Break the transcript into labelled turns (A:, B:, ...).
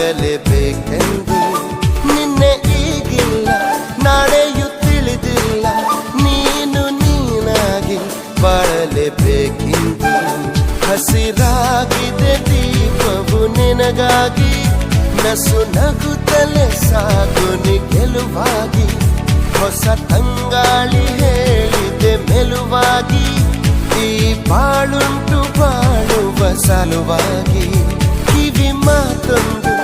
A: ಸಾಗಲೇಬೇಕೆಂದು. ನಿನ್ನೆ ಈಗಿಲ್ಲ, ನಾಳೆಯೂ ತಿಳಿದಿಲ್ಲ, ನೀನು ನೀನಾಗಿ ಬಾಳಲೇಬೇಕೆಂದು. ಹಸಿರಾಗಿದೆ ದೀಪವು ನಿನಗಾಗಿ, ನಸು ನಗುತ್ತಲೇ ಸಾಗು ನಿ ಗೆಲುವಾಗಿ. ಹೊಸ ತಂಗಾಳಿ ಹೇಳಿದೆ ಮೆಲುವಾಗಿ, ಈ ಬಾಳುಂಟು ಬಾಳುವ ಸಲುವಾಗಿ. ಕಿವಿ ಮಾತೊಂದು